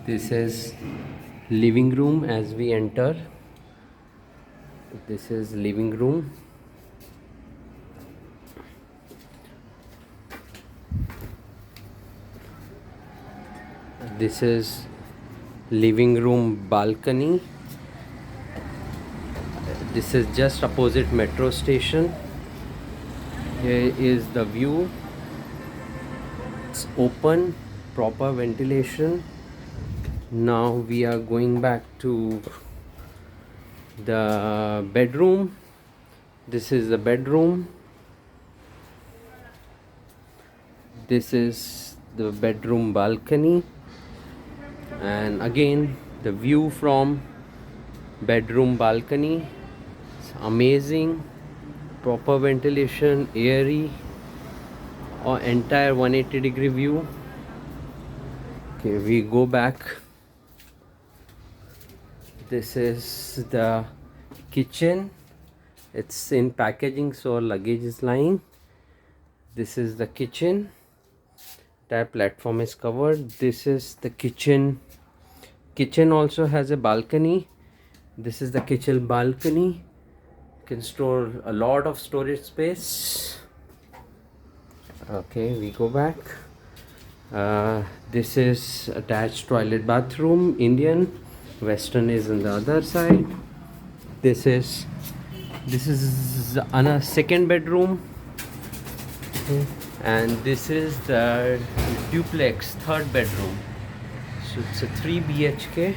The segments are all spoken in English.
This is living room as we enter. This is living room. This is living room balcony. This is just opposite metro station. Here is the view. It's open, proper ventilation. Now we are going back to the bedroom. This is the bedroom. This is the bedroom balcony, and again the view from bedroom balcony. It's amazing, proper ventilation, airy, or entire 180-degree view. Okay, we go back. This is the kitchen. It's in packaging, so luggage is lying. This is the kitchen. Entire platform is covered. This is the kitchen. Kitchen also has a balcony. This is the kitchen balcony. You can store a lot of storage space. Okay, we go back. This is attached toilet bathroom, Indian. Western is on the other side. This is another second bedroom. Okay. And this is the duplex third bedroom. So it's a 3 BHK,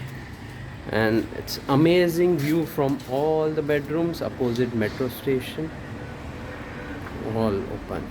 and it's amazing view from all the bedrooms opposite metro station, all open.